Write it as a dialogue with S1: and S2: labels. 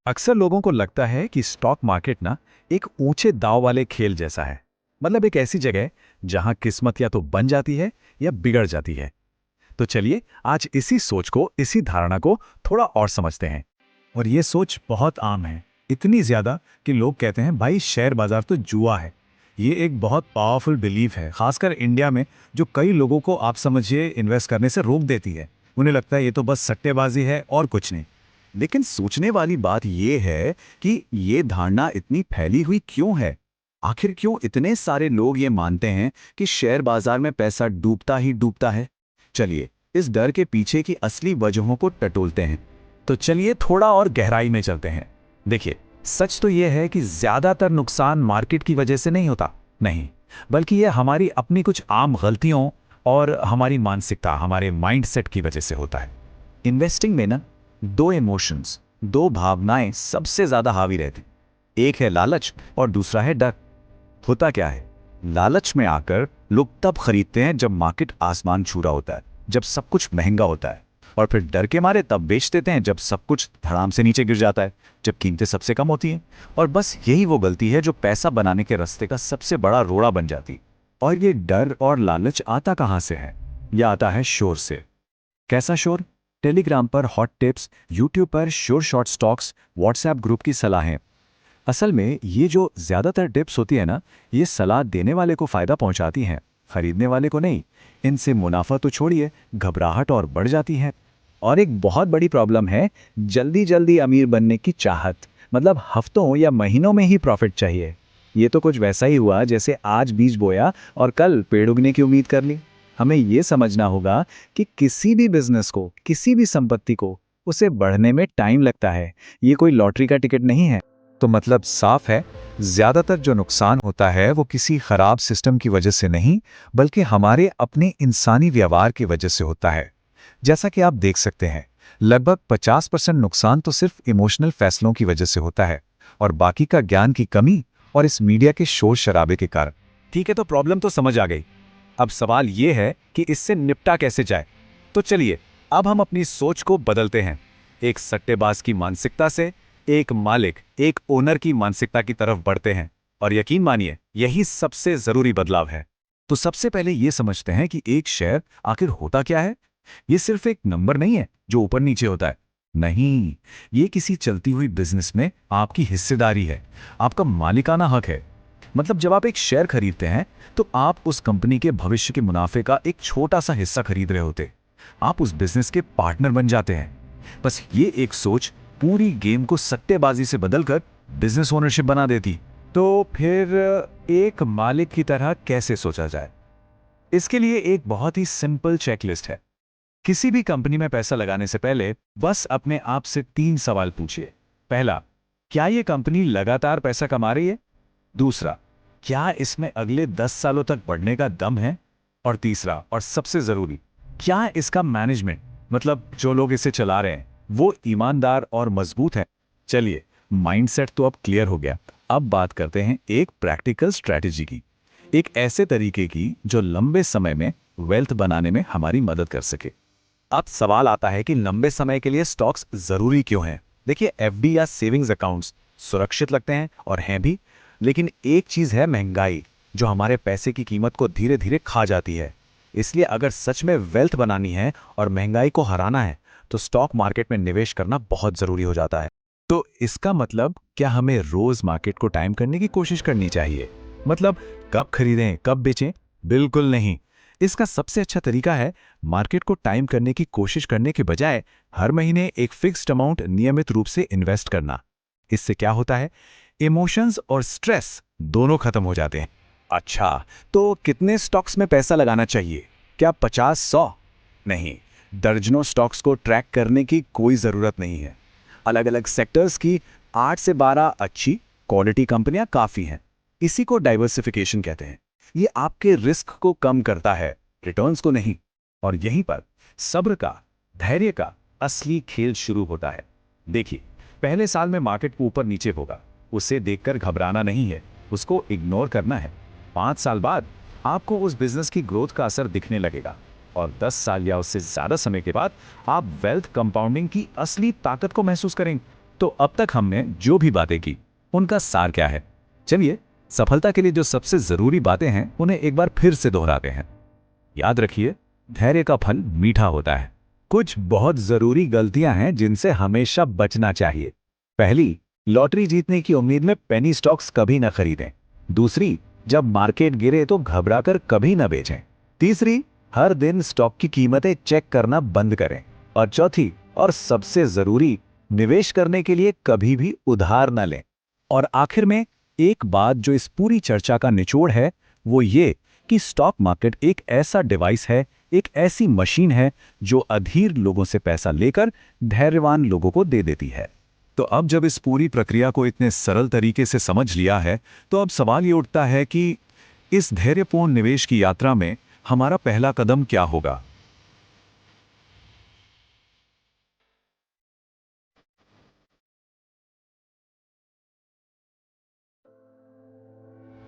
S1: अक्सर लोगों को लगता है कि स्टॉक मार्केट ना एक ऊंचे दांव वाले खेल जैसा है। मतलब एक ऐसी जगह जहां किस्मत या तो बन जाती है या बिगड़ जाती है। तो चलिए आज इसी सोच को, इसी धारणा को थोड़ा और समझते हैं।
S2: और ये सोच बहुत आम है, इतनी ज़्यादा कि लोग कहते हैं भाई शेयर बाजार तो जुआ है। ये एक बहुत पावरफुल बिलीफ है, खासकर इंडिया में, जो कई लोगों को आप समझिए इन्वेस्ट करने से रोक देती है। उन्हें लगता है ये तो बस सट्टेबाजी है और कुछ नहीं।
S3: लेकिन सोचने वाली बात यह है कि ये धारणा इतनी फैली हुई क्यों है। आखिर क्यों इतने सारे लोग ये मानते हैं कि शेयर बाजार में पैसा डूबता ही डूबता है। चलिए इस डर के पीछे की असली वजहों को टटोलते हैं।
S1: तो चलिए थोड़ा और गहराई में चलते हैं। देखिए, सच तो यह है कि ज्यादातर नुकसान मार्केट की वजह से नहीं होता। नहीं, बल्कि यह हमारी अपनी कुछ आम गलतियों और हमारी मानसिकता, हमारे माइंडसेट की वजह से होता है।
S3: इन्वेस्टिंग में ना दो इमोशंस, दो भावनाएं सबसे ज्यादा हावी रहती। एक है लालच और दूसरा है डर। होता क्या है, लालच में आकर लोग तब खरीदते हैं जब मार्केट आसमान छू रहा होता है, जब सब कुछ महंगा होता है। और फिर डर के मारे तब बेच देते हैं जब सब कुछ धड़ाम से नीचे गिर जाता है, जब कीमतें सबसे कम होती हैं। और बस यही वो गलती है जो पैसा बनाने के रास्ते का सबसे बड़ा रोड़ा बन जाती। और ये डर और लालच आता कहाँ से है? यह आता है शोर से। कैसा शोर? टेलीग्राम पर हॉट टिप्स, यूट्यूब पर sure short stocks, WhatsApp group की सलाहें। असल में ये जो ज्यादातर टिप्स होती है ना, ये सलाह देने वाले को फायदा पहुंचाती हैं, खरीदने वाले को नहीं। इनसे मुनाफा तो छोड़िए, घबराहट और बढ़ जाती है।
S4: और एक बहुत बड़ी प्रॉब्लम है जल्दी जल्दी अमीर बनने की चाहत। मतलब हफ्तों या महीनों में ही प्रॉफिट चाहिए। ये तो कुछ वैसा ही हुआ जैसे आज बीज बोया और कल पेड़ उगने की उम्मीद कर ली। हमें ये समझना होगा कि किसी भी बिजनेस को, किसी भी संपत्ति को, उसे बढ़ने में टाइम लगता है। ये कोई लॉटरी का टिकट नहीं है।
S2: तो मतलब साफ है, ज्यादातर जो नुकसान होता है वो किसी खराब सिस्टम की वजह से नहीं, बल्कि हमारे अपने इंसानी व्यवहार की वजह से होता है। जैसा कि आप देख सकते हैं, लगभग 50% नुकसान तो सिर्फ इमोशनल फैसलों की वजह से होता है, और बाकी का ज्ञान की कमी और इस मीडिया के शोर शराबे के कारण।
S1: ठीक है, तो प्रॉब्लम तो समझ आ गई। अब सवाल यह है कि इससे निपटा कैसे जाए। तो चलिए अब हम अपनी सोच को बदलते हैं। एक सट्टेबाज की मानसिकता से एक मालिक, एक ओनर की मानसिकता की तरफ बढ़ते हैं। और यकीन मानिए, यही सबसे जरूरी बदलाव है।
S2: तो सबसे पहले यह समझते हैं कि एक शेयर आखिर होता क्या है। यह सिर्फ एक नंबर नहीं है जो ऊपर नीचे होता है। नहीं, ये किसी चलती हुई बिजनेस में आपकी हिस्सेदारी है, आपका मालिकाना हक है। मतलब जब आप एक शेयर खरीदते हैं तो आप उस कंपनी के भविष्य के मुनाफे का एक छोटा सा हिस्सा खरीद रहे होते। आप उस बिजनेस के पार्टनर बन जाते हैं। बस ये एक सोच पूरी गेम को सट्टेबाजी से बदलकर बिजनेस ओनरशिप बना देती।
S1: तो फिर एक मालिक की तरह कैसे सोचा जाए? इसके लिए एक बहुत ही सिंपल चेकलिस्ट है। किसी भी कंपनी में पैसा लगाने से पहले बस अपने आप से 3 सवाल पूछिए। पहला, क्या यह कंपनी लगातार पैसा कमा रही है? दूसरा, क्या इसमें अगले 10 सालों तक बढ़ने का दम है? और तीसरा और सबसे जरूरी, क्या इसका मैनेजमेंट, मतलब जो लोग इसे चला रहे हैं, वो ईमानदार और मजबूत है?
S2: चलिए, माइंडसेट तो अब क्लियर हो गया। अब बात करते हैं एक प्रैक्टिकल स्ट्रैटेजी की, एक ऐसे तरीके की जो लंबे समय में वेल्थ बनाने में हमारी मदद कर सके।
S1: अब सवाल आता है कि लंबे समय के लिए स्टॉक्स जरूरी क्यों हैं? देखिए, एफडी या सेविंग्स अकाउंट्स सुरक्षित लगते हैं और हैं भी, लेकिन एक चीज है महंगाई, जो हमारे पैसे की कीमत को धीरे धीरे खा जाती है। इसलिए अगर सच में वेल्थ बनानी है और महंगाई को हराना है, तो स्टॉक मार्केट में निवेश करना बहुत जरूरी हो जाता है।
S2: तो इसका मतलब क्या हमें रोज मार्केट को टाइम करने की कोशिश करनी चाहिए? मतलब कब खरीदें, कब बेचें? बिल्कुल नहीं। इसका सबसे अच्छा तरीका है मार्केट को टाइम करने की कोशिश करने के बजाय हर महीने एक फिक्स्ड अमाउंट नियमित रूप से इन्वेस्ट करना। इससे क्या होता है, इमोशंस और स्ट्रेस दोनों खत्म हो जाते हैं।
S1: अच्छा, तो कितने स्टॉक्स में पैसा लगाना चाहिए? क्या 50-100? नहीं, दर्जनों स्टॉक्स को ट्रैक करने की कोई जरूरत नहीं है। अलग अलग सेक्टर्स की 8 से 12 अच्छी क्वालिटी कंपनियां काफी हैं। इसी को डाइवर्सिफिकेशन कहते हैं। ये आपके रिस्क को कम करता है, रिटर्न्स को नहीं। और यहीं पर सब्र का, धैर्य का असली खेल शुरू होता है। देखिए, पहले साल में मार्केट ऊपर नीचे होगा, उसे देखकर घबराना नहीं है, उसको इग्नोर करना है। 5 साल बाद आपको उस बिजनेस की ग्रोथ का असर दिखने लगेगा, और 10 साल या उससे ज्यादा समय के बाद आप वेल्थ कंपाउंडिंग की असली ताकत को महसूस करेंगे।
S2: तो अब तक हमने जो भी बातें की उनका सार क्या है? चलिए, सफलता के लिए जो सबसे जरूरी बातें हैं उन्हें एक बार फिर से दोहराते हैं। याद रखिए, धैर्य का फल मीठा होता है।
S4: कुछ बहुत जरूरी गलतियां हैं जिनसे हमेशा बचना चाहिए। पहली, लॉटरी जीतने की उम्मीद में पेनी स्टॉक्स कभी न खरीदें। दूसरी, जब मार्केट गिरे तो घबराकर कभी न बेचें। तीसरी, हर दिन स्टॉक की कीमतें चेक करना बंद करें। और चौथी और सबसे जरूरी, निवेश करने के लिए कभी भी उधार न लें।
S1: और आखिर में एक बात जो इस पूरी चर्चा का निचोड़ है, वो ये कि स्टॉक मार्केट एक ऐसा डिवाइस है, एक ऐसी मशीन है जो अधीर लोगों से पैसा लेकर धैर्यवान लोगों को दे देती है।
S2: तो अब जब इस पूरी प्रक्रिया को इतने सरल तरीके से समझ लिया है, तो अब सवाल ये उठता है कि इस धैर्यपूर्ण निवेश की यात्रा में हमारा पहला कदम क्या होगा?